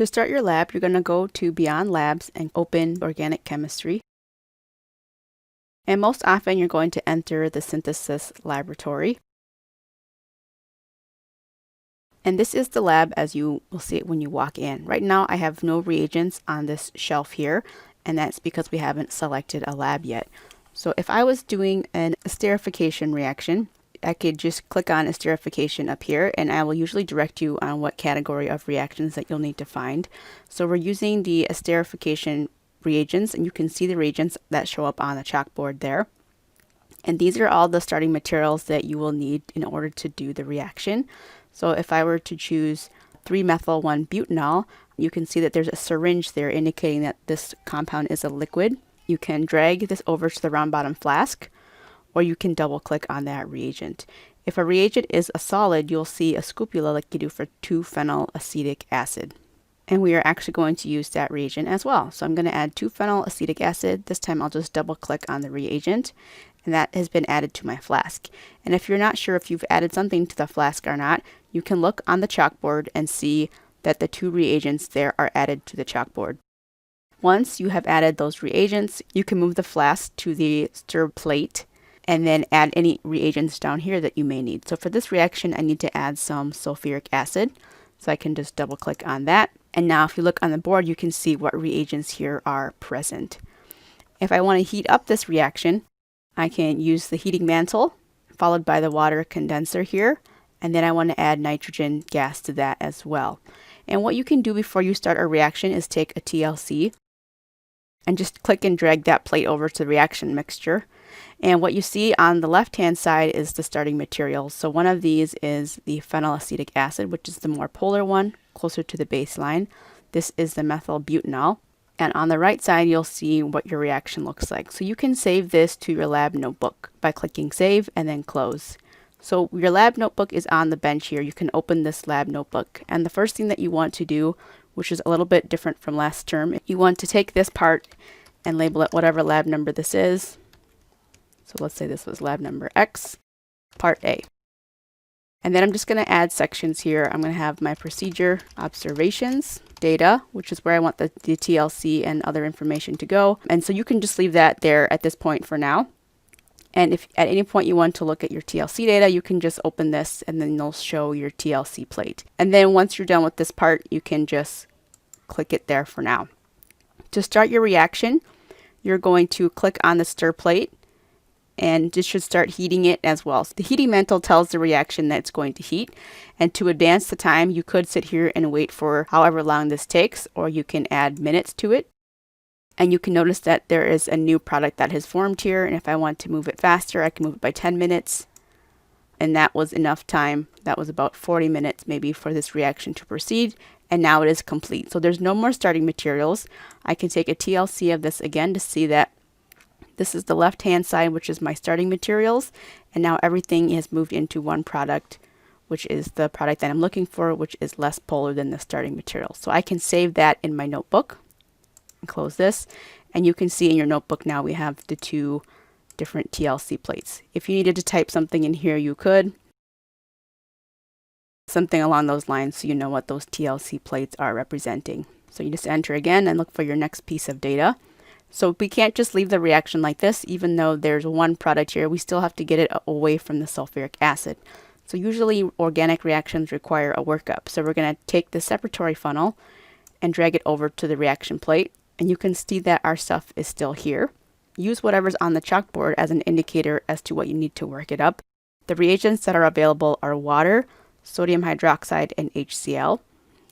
To start your lab, you're going to go to Beyond Labz and open Organic Chemistry. And most often you're going to enter the synthesis laboratory. And this is the lab as you will see it when you walk in. Right now I have no reagents on this shelf here, and that's because we haven't selected a lab yet. So if I was doing an esterification reaction, I could just click on esterification up here, and I will usually direct you on what category of reactions that you'll need to find. So we're using the esterification reagents, and you can see the reagents that show up on the chalkboard there. And these are all the starting materials that you will need in order to do the reaction. So if I were to choose 3-methyl-1-butanol, you can see that there's a syringe there indicating that this compound is a liquid. You can drag this over to the round bottom flask, or you can double click on that reagent. If a reagent is a solid, you'll see a scopula like you do for 2-phenylacetic acid. And we are actually going to use that reagent as well. So I'm going to add 2-phenylacetic acid. This time I'll just double click on the reagent, and that has been added to my flask. And if you're not sure if you've added something to the flask or not, you can look on the chalkboard and see that the 2 reagents there are added to the chalkboard. Once you have added those reagents, you can move the flask to the stir plate and then add any reagents down here that you may need. So for this reaction, I need to add some sulfuric acid. So I can just double click on that. And now if you look on the board, you can see what reagents here are present. If I want to heat up this reaction, I can use the heating mantle followed by the water condenser here. And then I want to add nitrogen gas to that as well. And what you can do before you start a reaction is take a TLC and just click and drag that plate over to the reaction mixture. And what you see on the left-hand side is the starting materials. So one of these is the phenylacetic acid, which is the more polar one, closer to the baseline. This is the methyl-butanol. And on the right side, you'll see what your reaction looks like. So you can save this to your lab notebook by clicking Save and then Close. So your lab notebook is on the bench here. You can open this lab notebook. And the first thing that you want to do, which is a little bit different from last term, you want to take this part and label it whatever lab number this is. So let's say this was lab number X, part A. And then I'm just going to add sections here. I'm going to have my procedure, observations, data, which is where I want the TLC and other information to go. And so you can just leave that there at this point for now. And if at any point you want to look at your TLC data, you can just open this and then it'll show your TLC plate. And then once you're done with this part, you can just click it there for now. To start your reaction, you're going to click on the stir plate, and this should start heating it as well. So the heating mantle tells the reaction that it's going to heat. And to advance the time, you could sit here and wait for however long this takes, or you can add minutes to it. And you can notice that there is a new product that has formed here. And if I want to move it faster, I can move it by 10 minutes. And that was enough time. That was about 40 minutes maybe for this reaction to proceed. And now it is complete. So there's no more starting materials. I can take a TLC of this again to see that this is the left-hand side, which is my starting materials. And now everything has moved into one product, which is the product that I'm looking for, which is less polar than the starting material. So I can save that in my notebook and close this. And you can see in your notebook now we have the 2 different TLC plates. If you needed to type something in here, you could. Something along those lines so you know what those TLC plates are representing. So you just enter again and look for your next piece of data. So we can't just leave the reaction like this. Even though there's one product here, we still have to get it away from the sulfuric acid. So usually organic reactions require a workup. So we're going to take the separatory funnel and drag it over to the reaction plate. And you can see that our stuff is still here. Use whatever's on the chalkboard as an indicator as to what you need to work it up. The reagents that are available are water, sodium hydroxide, and HCl.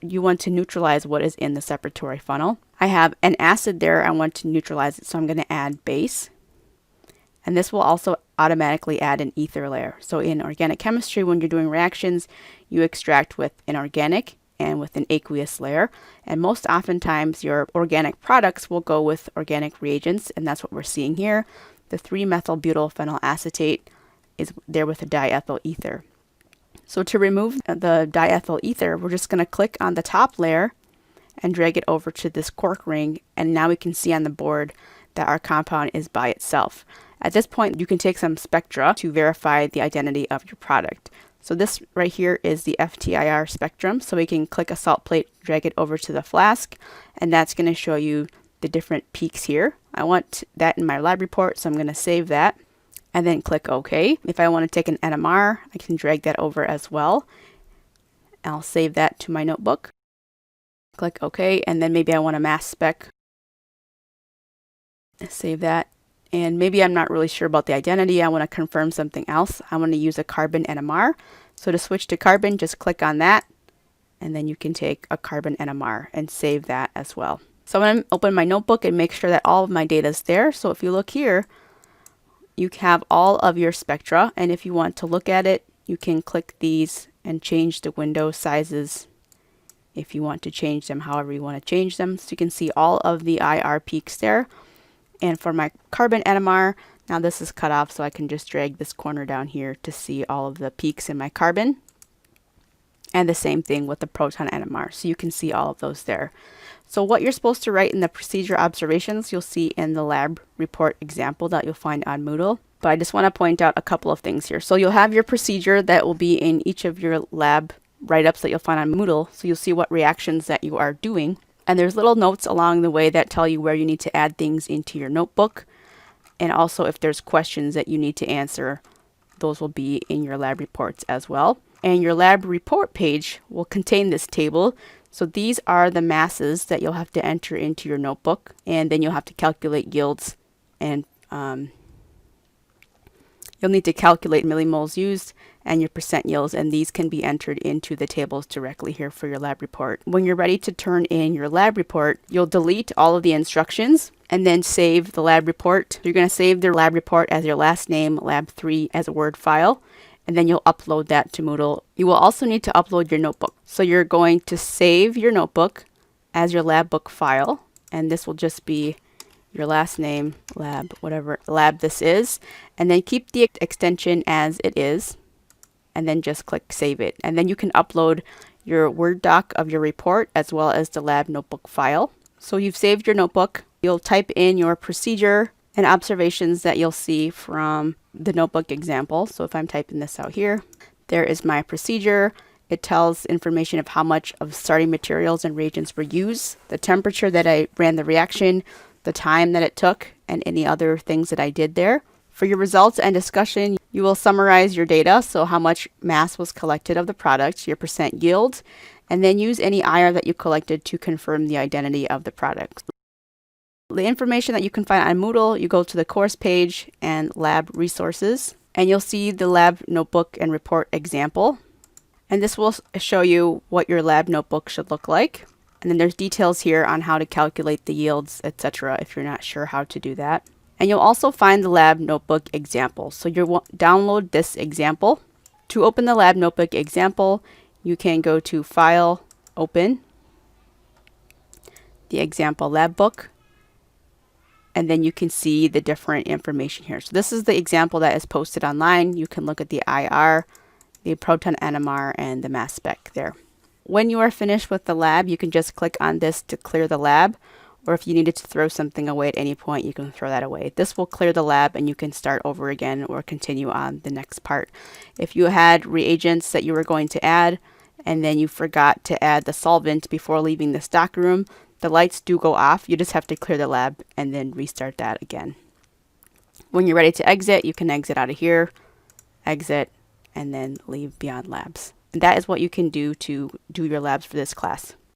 You want to neutralize what is in the separatory funnel. I have an acid there. I want to neutralize it, so I'm going to add base. And this will also automatically add an ether layer. So in organic chemistry, when you're doing reactions, you extract with an organic and with an aqueous layer. And most oftentimes, your organic products will go with organic reagents, and that's what we're seeing here. The 3-methyl-butyl phenylacetate is there with a diethyl ether. So to remove the diethyl ether, we're just going to click on the top layer and drag it over to this cork ring. And now we can see on the board that our compound is by itself. At this point, you can take some spectra to verify the identity of your product. So this right here is the FTIR spectrum. So we can click a salt plate, drag it over to the flask, and that's going to show you the different peaks here. I want that in my lab report, so I'm going to save that and then click OK. If I want to take an NMR, I can drag that over as well. I'll save that to my notebook. Click OK, and then maybe I want a mass spec. Save that. And maybe I'm not really sure about the identity. I want to confirm something else. I want to use a carbon NMR. So to switch to carbon, just click on that, and then you can take a carbon NMR and save that as well. So I'm going to open my notebook and make sure that all of my data is there. So if you look here, you have all of your spectra, and if you want to look at it, you can click these and change the window sizes if you want to change them however you want to change them. So you can see all of the IR peaks there. And for my carbon NMR, now this is cut off, so I can just drag this corner down here to see all of the peaks in my carbon. And the same thing with the proton NMR, so you can see all of those there. So what you're supposed to write in the procedure observations, you'll see in the lab report example that you'll find on Moodle. But I just want to point out a couple of things here. So you'll have your procedure that will be in each of your lab write-ups that you'll find on Moodle. So you'll see what reactions that you are doing. And there's little notes along the way that tell you where you need to add things into your notebook. And also if there's questions that you need to answer, those will be in your lab reports as well. And your lab report page will contain this table. So these are the masses that you'll have to enter into your notebook. And then you'll have to calculate yields, and you'll need to calculate millimoles used and your percent yields, and these can be entered into the tables directly here for your lab report. When you're ready to turn in your lab report, you'll delete all of the instructions and then save the lab report. You're going to save the lab report as your last name, lab3, as a Word file, and then you'll upload that to Moodle. You will also need to upload your notebook. So you're going to save your notebook as your lab book file, and this will just be your last name, lab, whatever lab this is, and then keep the extension as it is, and then just click save it. And then you can upload your Word doc of your report as well as the lab notebook file. So you've saved your notebook. You'll type in your procedure and observations that you'll see from the notebook example. So if I'm typing this out here, there is my procedure. It tells information of how much of starting materials and reagents were used, the temperature that I ran the reaction, the time that it took, and any other things that I did there. For your results and discussion, you will summarize your data, so how much mass was collected of the product, your percent yield, and then use any IR that you collected to confirm the identity of the product. The information that you can find on Moodle, you go to the course page and lab resources, and you'll see the lab notebook and report example. And this will show you what your lab notebook should look like. And then there's details here on how to calculate the yields, etc. if you're not sure how to do that. And you'll also find the lab notebook example. So you'll download this example. To open the lab notebook example, you can go to File, Open, the example lab book, and then you can see the different information here. So this is the example that is posted online. You can look at the IR, the proton NMR, and the mass spec there. When you are finished with the lab, you can just click on this to clear the lab, or if you needed to throw something away at any point, you can throw that away. This will clear the lab and you can start over again or continue on the next part. If you had reagents that you were going to add and then you forgot to add the solvent before leaving the stock room, the lights do go off. You just have to clear the lab and then restart that again. When you're ready to exit, you can exit out of here, exit, and then leave Beyond Labz. And that is what you can do to do your labs for this class.